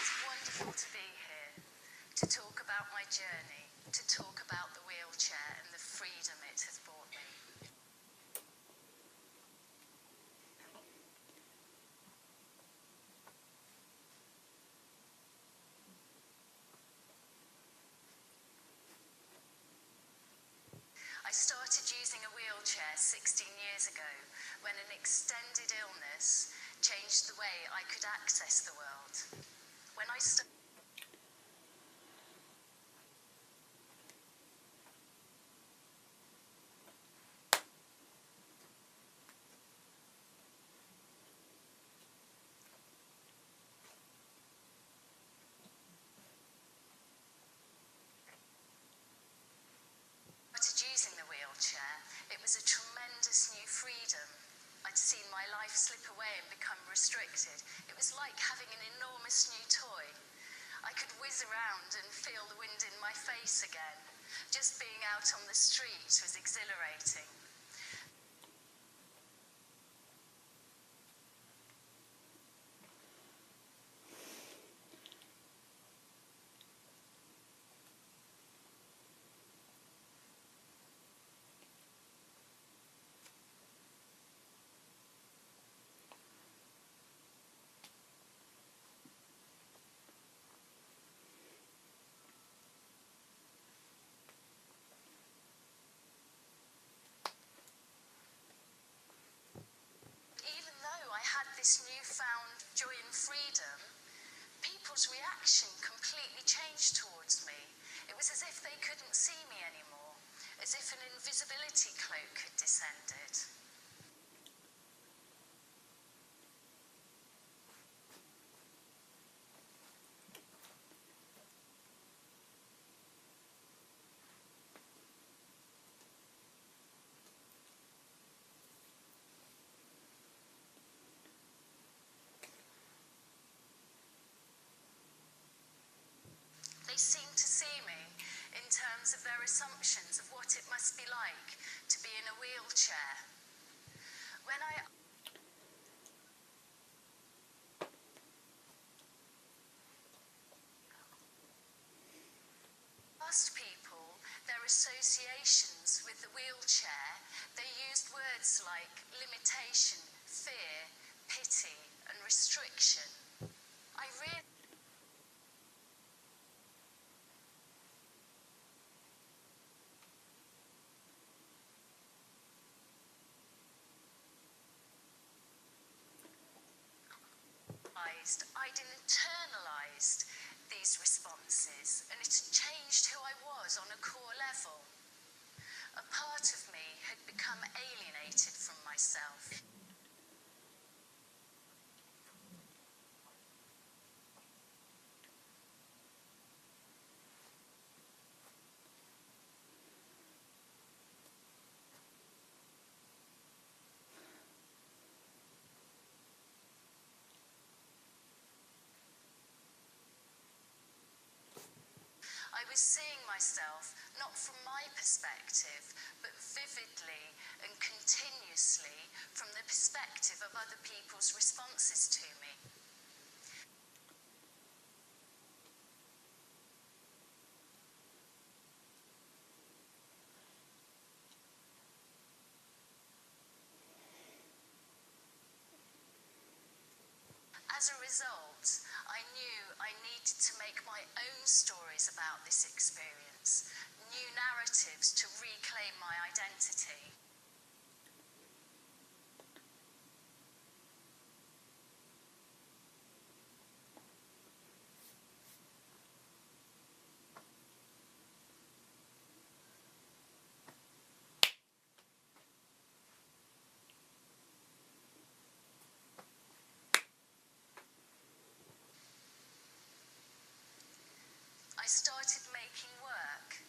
It's wonderful to be here, to talk about my journey, to talk about the wheelchair and the freedom it has brought me. I started using a wheelchair 16 years ago when an extended illness changed the way I could access the world. When I started using the wheelchair, it was a tremendous new freedom. I'd seen my life slip away and become restricted. It was like having an enormous new toy. I could whiz around and feel the wind in my face again. Just being out on the street was exhilarating. Even though I had this newfound joy and freedom, people's reaction completely changed towards me. It was as if they couldn't see me anymore, as if an invisibility cloak had descended. They seem to see me in terms of their assumptions of what it must be like to be in a wheelchair. When I asked people their associations with the wheelchair, they used words like limitation, fear, pity, and restriction. I realised I'd internalized these responses, and it had changed who I was on a core level. A part of me had become alienated from myself. I was seeing myself not from my perspective, but vividly and continuously from the perspective of other people's responses to me. As a result, I knew I needed to make my own stories about this experience, new narratives to reclaim my identity. I started making work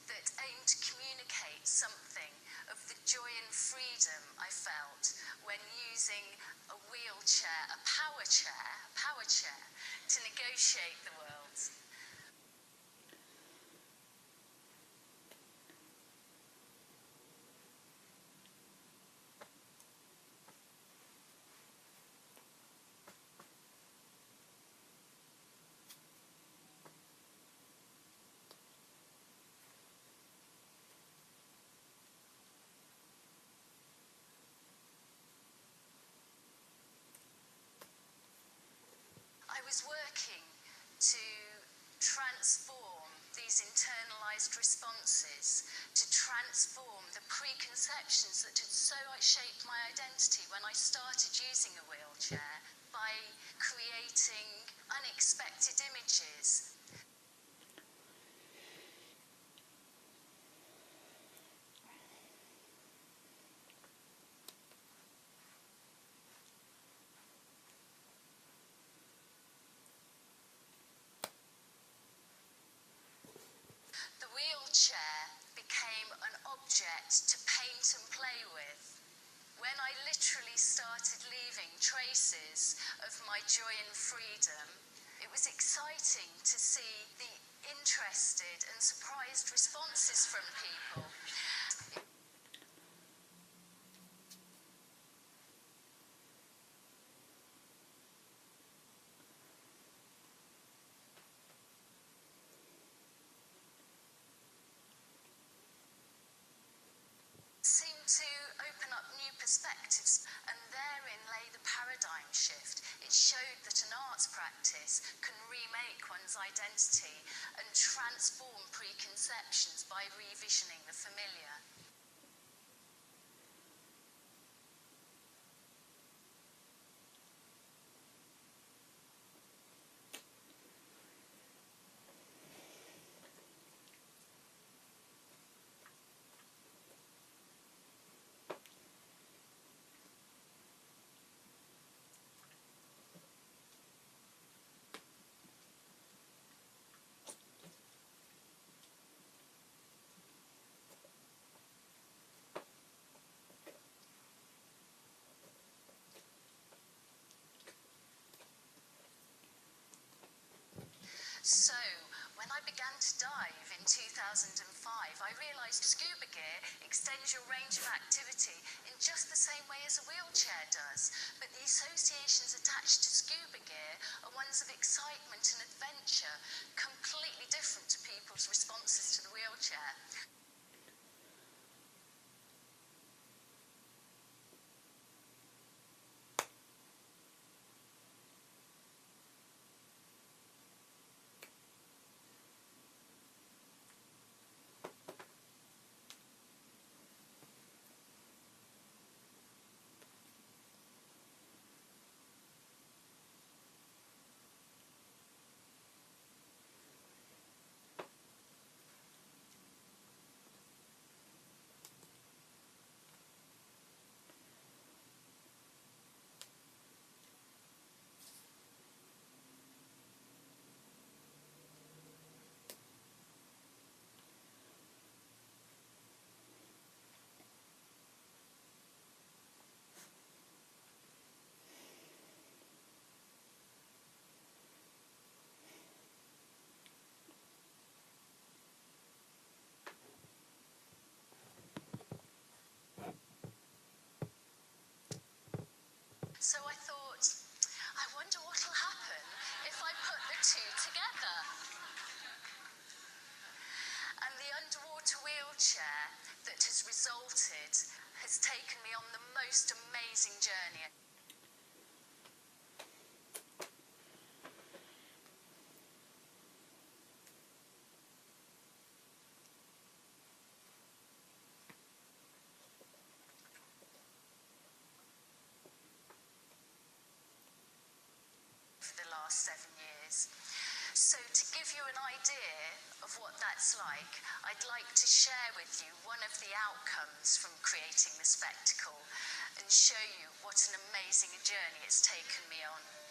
that aimed to communicate something of the joy and freedom I felt when using a wheelchair, a power chair, to negotiate the world. was working to transform these internalized responses, to transform the preconceptions that had so shaped my identity when I started using a wheelchair by creating unexpected images. The wheelchair became an object to paint and play with. When I literally started leaving traces of my joy and freedom, it was exciting to see the interested and surprised responses from people. Seemed to open up new perspectives, and therein lay the paradigm shift. It showed that an arts practice can remake one's identity and transform preconceptions by revisioning the familiar. So, when I began to dive in 2005, I realised scuba gear extends your range of activity in just the same way as a wheelchair does, but the associations attached to scuba gear are ones of excitement and adventure, completely different to people's responses to the wheelchair. So I thought, I wonder what'll happen if I put the two together. And the underwater wheelchair that has resulted has taken me on the most amazing journey. For the last 7 years. So to give you an idea of what that's like, I'd like to share with you one of the outcomes from creating the spectacle and show you what an amazing journey it's taken me on.